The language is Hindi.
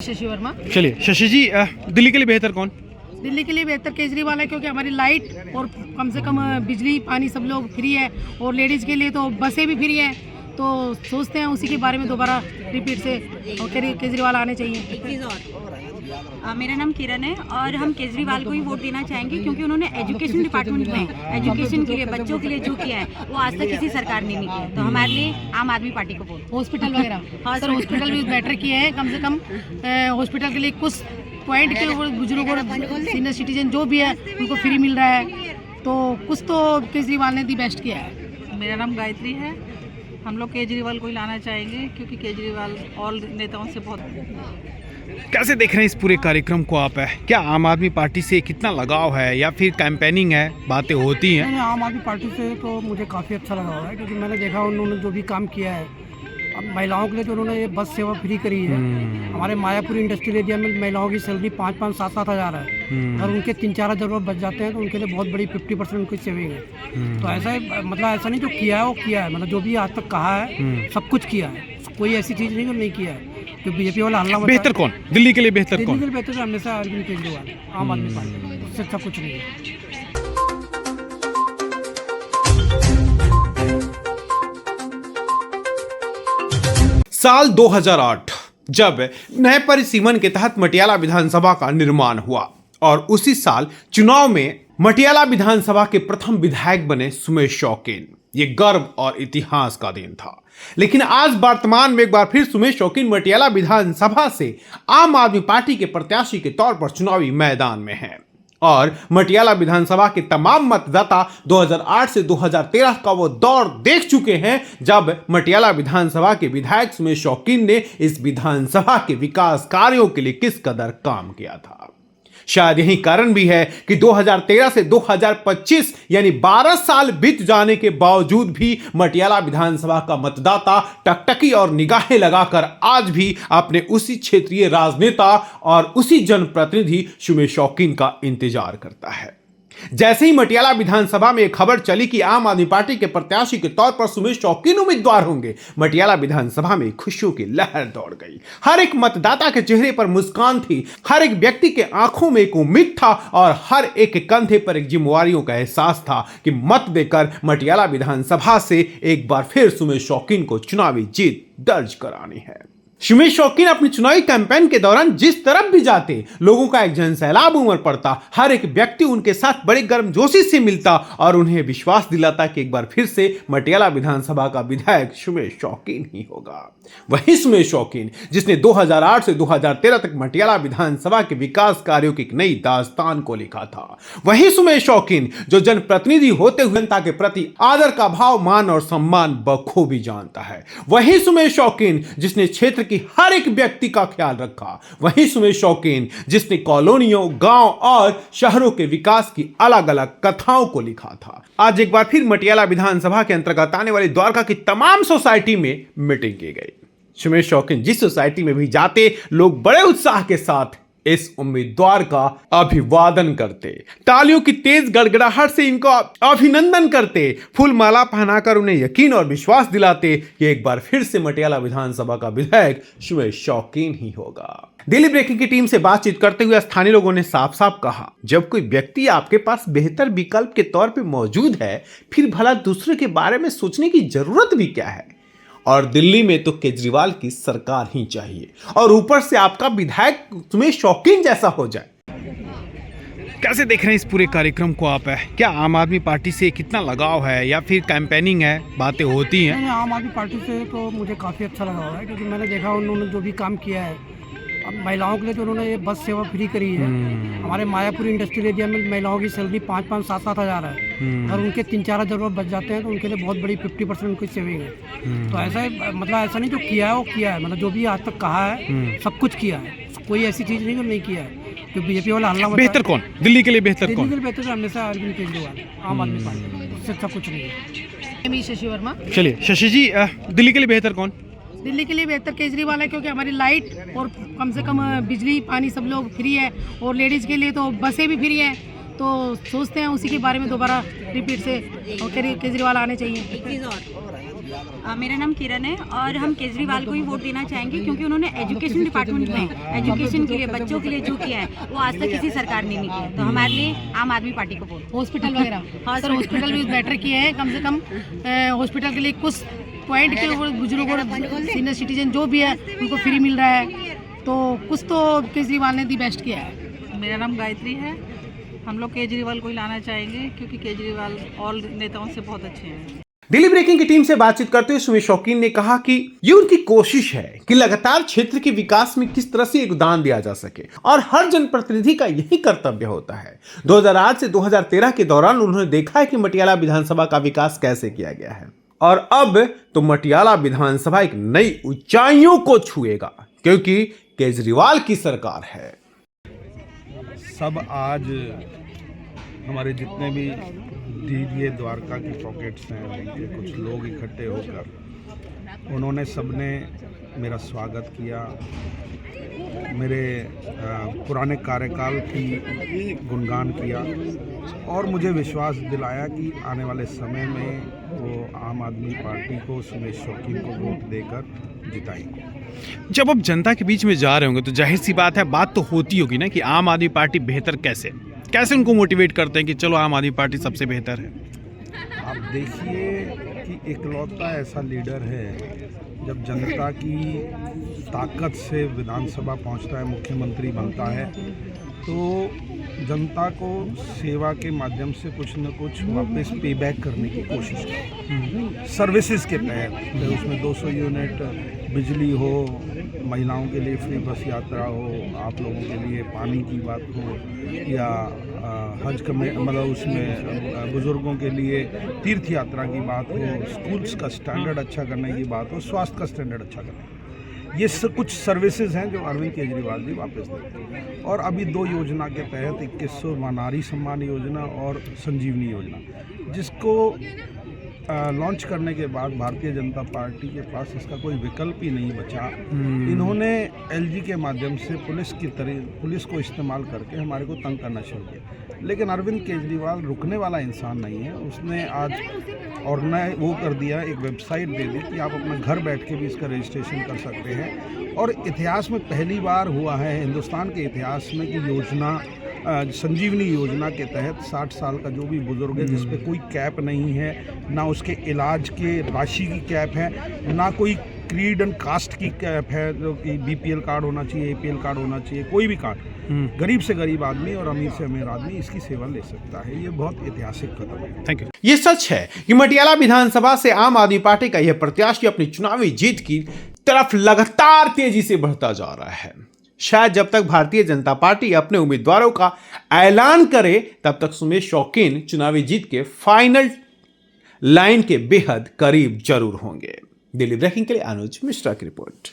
शशि वर्मा। चलिए शशि जी, दिल्ली के लिए बेहतर कौन? दिल्ली के लिए बेहतर केजरीवाल है, क्योंकि हमारी लाइट और कम से कम बिजली पानी सब लोग फ्री है, और लेडीज़ के लिए तो बसें भी फ्री है। तो सोचते हैं उसी के बारे में दोबारा रिपीट से केजरीवाल आने चाहिए। एक चीज़ और, मेरा नाम किरण है और हम केजरीवाल को ही वोट देना चाहेंगे, क्योंकि उन्होंने एजुकेशन डिपार्टमेंट में एजुकेशन के लिए बच्चों के लिए जो किया है वो आज तक किसी सरकार ने नहीं किया। तो हमारे लिए आम आदमी पार्टी को वोट। हॉस्पिटल वगैरह सर, हॉस्पिटल भी बेटर किए हैं। कम से कम हॉस्पिटल के लिए कुछ पॉइंट के ऊपर बुजुर्गों और सीनियर सिटीजन जो भी है उनको फ्री मिल रहा है। तो कुछ तो केजरीवाल ने दी बेस्ट किया है। मेरा नाम गायत्री है। हम लोग केजरीवाल को ही लाना चाहेंगे, क्योंकि केजरीवाल और नेताओं से बहुत। कैसे देख रहे हैं इस पूरे कार्यक्रम को आप? क्या आम आदमी पार्टी से कितना लगाव है या फिर कैंपेनिंग है, बातें होती हैं? नहीं, आम आदमी पार्टी से तो मुझे काफ़ी अच्छा लगा हुआ है, क्योंकि मैंने देखा उन्होंने जो भी काम किया है। अब महिलाओं के लिए जो उन्होंने ये बस सेवा फ्री करी है, हमारे मायापुर इंडस्ट्रियल एरिया में महिलाओं की सैलरी 5-5, 7-7 हज़ार है, और उनके 3-4 हज़ार रुपये बच जाते हैं, तो उनके लिए बहुत बड़ी 50% उनकी सेविंग है। तो ऐसा मतलब ऐसा नहीं जो किया है वो किया है, मतलब जो भी आज तक कहा है सब कुछ किया है, कोई ऐसी चीज़ नहीं जो नहीं किया है। तो बीजेपी वाला हल्ला बेहतर कौन दिल्ली के लिए बेहतर दिल्ली कौन? के लिए बेहतर तो हमेशा अरविंद केजरीवाल, आम आदमी पार्टी, उससे अच्छा कुछ नहीं है। साल 2008 जब नए परिसीमन के तहत मटियाला विधानसभा का निर्माण हुआ, और उसी साल चुनाव में मटियाला विधानसभा के प्रथम विधायक बने सुमेश शौकीन। ये गर्व और इतिहास का दिन था। लेकिन आज वर्तमान में एक बार फिर सुमेश शौकीन मटियाला विधानसभा से आम आदमी पार्टी के प्रत्याशी के तौर पर चुनावी मैदान में हैं, और मटियाला विधानसभा के तमाम मतदाता 2008 से 2013 का वो दौर देख चुके हैं, जब मटियाला विधानसभा के विधायक सुमेश शौकीन ने इस विधानसभा के विकास कार्यों के लिए किस कदर काम किया था। शायद यही कारण भी है कि 2013 से 2025 यानी 12 साल बीत जाने के बावजूद भी मटियाला विधानसभा का मतदाता टकटकी और निगाहें लगाकर आज भी अपने उसी क्षेत्रीय राजनेता और उसी जनप्रतिनिधि सुमेश शौकीन का इंतजार करता है। जैसे ही मटियाला विधानसभा में एक खबर चली कि आम आदमी पार्टी के प्रत्याशी के तौर पर सुमेश शौकीन उम्मीदवार होंगे, मटियाला विधानसभा में खुशियों की लहर दौड़ गई। हर एक मतदाता के चेहरे पर मुस्कान थी, हर एक व्यक्ति के आंखों में एक उम्मीद था, और हर एक के कंधे पर एक जिम्मेवारियों का एहसास था कि मत देकर मटियाला विधानसभा से एक बार फिर सुमेश शौकीन को चुनावी जीत दर्ज करानी है। सुमेश शौकीन अपनी चुनावी कैंपेन के दौरान जिस तरफ भी जाते, लोगों का एक जनसैलाब उमड़ पड़ता। हर एक व्यक्ति उनके साथ बड़े गर्मजोशी से मिलता और उन्हें विश्वास दिलाता कि एक बार फिर से मटियाला विधानसभा का विधायक सुमेश शौकीन ही होगा। वही सुमेश शौकीन जिसने 2008 से 2013 तक मटियाला विधानसभा के विकास कार्यों की एक नई दास्तान को लिखा था। वही सुमेश शौकीन जो जनप्रतिनिधि होते हुए जनता के प्रति आदर का भाव, मान और सम्मान बखूबी जानता है। वही सुमेश शौकीन जिसने क्षेत्र की हर एक व्यक्ति का ख्याल रखा। वही सुमेश शौकीन जिसने कॉलोनियों, गांव और शहरों के विकास की अलग अलग कथाओं को लिखा था। आज एक बार फिर मटियाला विधानसभा के अंतर्गत आने वाली द्वारका की तमाम सोसाइटी में मीटिंग की गई। सुमेश शौकीन जिस सोसाइटी में भी जाते, लोग बड़े उत्साह के साथ इस उम्मीदवार का अभिवादन करते, तालियों की तेज गड़गड़ाहट से इनको अभिनंदन करते, फूल माला पहनाकर उन्हें यकीन और विश्वास दिलाते कि एक बार फिर से मटियाला विधानसभा का विधायक सुमेश शौकीन ही होगा। दिल्ली ब्रेकिंग की टीम से बातचीत करते हुए स्थानीय लोगों ने साफ साफ कहा, जब कोई व्यक्ति आपके पास बेहतर विकल्प के तौर पर मौजूद है, फिर भला दूसरे के बारे में सोचने की जरूरत भी क्या है? और दिल्ली में तो केजरीवाल की सरकार ही चाहिए, और ऊपर से आपका विधायक सुमेश शौकीन जैसा हो जाए। कैसे देख रहे हैं इस पूरे कार्यक्रम को आप? क्या आम आदमी पार्टी से कितना लगाव है या फिर कैंपेनिंग है, बातें होती हैं? नहीं, आम आदमी पार्टी से तो मुझे काफ़ी अच्छा लगा हुआ है, क्योंकि मैंने देखा उन्होंने जो भी काम किया है। अब महिलाओं के लिए जो उन्होंने ये बस सेवा फ्री करी है, हमारे मायापुर इंडस्ट्रियल एरिया में महिलाओं की सैलरी 5-5, 7-7 हज़ार है, और उनके 3-4 हज़ार रुपये बच जाते हैं, तो उनके लिए बहुत बड़ी 50% उनकी सेविंग है। तो ऐसा मतलब ऐसा नहीं जो किया है वो किया है, मतलब जो भी आज तक कहा है सब कुछ किया है, कोई ऐसी चीज़ नहीं जो नहीं किया है। तो बीजेपी वाला हल्ला बेहतर कौन दिल्ली के लिए बेहतर कौन? दिल्ली के लिए बेहतर तो हमेशा अरविंद केजरीवाल, आम आदमी पार्टी, उससे अच्छा कुछ नहीं है। शशि वर्मा। चलिए शशि जी, दिल्ली के लिए बेहतर कौन? दिल्ली के लिए बेहतर केजरीवाल है, क्योंकि हमारी लाइट और कम से कम बिजली पानी सब लोग फ्री है, और लेडीज़ के लिए तो बसें भी फ्री है। तो सोचते हैं उसी के बारे में दोबारा रिपीट से केजरीवाल आने चाहिए। एक चीज़ और, मेरा नाम किरण है और हम केजरीवाल को ही वोट देना चाहेंगे क्योंकि उन्होंने एजुकेशन डिपार्टमेंट में एजुकेशन के लिए बच्चों के लिए जो किया है वो आज तक किसी सरकार ने नहीं किया। तो हमारे लिए आम आदमी पार्टी को वोट। हॉस्पिटल वगैरह सर हॉस्पिटल भी बेटर किए हैं, कम से कम हॉस्पिटल के लिए कुछ पॉइंट के ऊपर बुजुर्गों को सीनियर सिटीजन जो भी है उनको फ्री मिल रहा है, तो कुछ तो केजरीवाल ने दी बेस्ट किया है। मेरा नाम गायत्री है। हम लोग केजरीवाल को ही लाना चाहेंगे क्योंकि केजरीवाल ऑल नेताओं से बहुत अच्छे हैं। दिल्ली ब्रेकिंग की टीम से बातचीत करते हुए सुमेश शौकीन ने कहा कि ये उनकी कोशिश है कि लगातार क्षेत्र के विकास में किस तरह से योगदान दिया जा सके और हर जनप्रतिनिधि का यही कर्तव्य होता है। 2008 से 2013 के दौरान उन्होंने देखा है कि मटियाला विधानसभा का विकास कैसे किया गया है और अब तो मटियाला विधानसभा एक नई ऊंचाइयों को छुएगा क्योंकि केजरीवाल की सरकार है। सब आज हमारे जितने भी डीडीए द्वारका की पॉकेट्स हैं उनके कुछ लोग इकट्ठे होकर उन्होंने सबने मेरा स्वागत किया, मेरे पुराने कार्यकाल की गुणगान किया और मुझे विश्वास दिलाया कि आने वाले समय में वो आम आदमी पार्टी को सुमेश शौकीन को वोट देकर जिताएंगे। जब आप जनता के बीच में जा रहे होंगे तो जाहिर सी बात है, बात तो होती होगी ना कि आम आदमी पार्टी बेहतर कैसे उनको मोटिवेट करते हैं कि चलो आम आदमी पार्टी सबसे बेहतर है। आप देखिए कि इकलौता ऐसा लीडर है जब जनता की ताकत से विधानसभा पहुंचता है, मुख्यमंत्री बनता है, तो जनता को सेवा के माध्यम से कुछ न कुछ वापस पे बैक करने की कोशिश करता है सर्विसेज के तहत। उसमें 200 यूनिट बिजली हो, महिलाओं के लिए फ्री बस यात्रा हो, आप लोगों के लिए पानी की बात हो, या हज का मतलब उसमें बुज़ुर्गों के लिए तीर्थ यात्रा की बात हो, स्कूल्स का स्टैंडर्ड अच्छा करने की बात हो, स्वास्थ्य का स्टैंडर्ड अच्छा करने, ये कुछ सर्विसेज हैं जो अरविंद केजरीवाल जी वापस देते हैं। और अभी 2 योजना के तहत 2100 नारी सम्मान योजना और संजीवनी योजना, जिसको लॉन्च करने के बाद भारतीय जनता पार्टी के पास इसका कोई विकल्प ही नहीं बचा। इन्होंने एलजी के माध्यम से पुलिस को इस्तेमाल करके हमारे को तंग करना शुरू किया, लेकिन अरविंद केजरीवाल रुकने वाला इंसान नहीं है। उसने आज और नए वो कर दिया, एक वेबसाइट दे दी कि आप अपने घर बैठ के भी इसका रजिस्ट्रेशन कर सकते हैं। और इतिहास में पहली बार हुआ है हिंदुस्तान के इतिहास में कि योजना संजीवनी योजना के तहत 60 साल का जो भी बुजुर्ग है जिस पे कोई कैप नहीं है, ना उसके इलाज के राशि की कैप है, ना कोई क्रीड एंड कास्ट की कैप है, जो कि बीपीएल कार्ड होना चाहिए, एपीएल कार्ड होना चाहिए, कोई भी कार्ड, गरीब से गरीब आदमी और अमीर से अमीर आदमी इसकी सेवा ले सकता है। ये बहुत ऐतिहासिक कदम है। Thank you. ये सच है कि मटियाला विधानसभा से आम आदमी पार्टी का यह प्रत्याशी अपनी चुनावी जीत की तरफ लगातार तेजी से बढ़ता जा रहा है। शायद जब तक भारतीय जनता पार्टी अपने उम्मीदवारों का ऐलान करे तब तक सुमेश शौकीन चुनावी जीत के फाइनल लाइन के बेहद करीब जरूर होंगे। दिल्ली ब्रेकिंग के लिए अनुज मिश्रा की रिपोर्ट।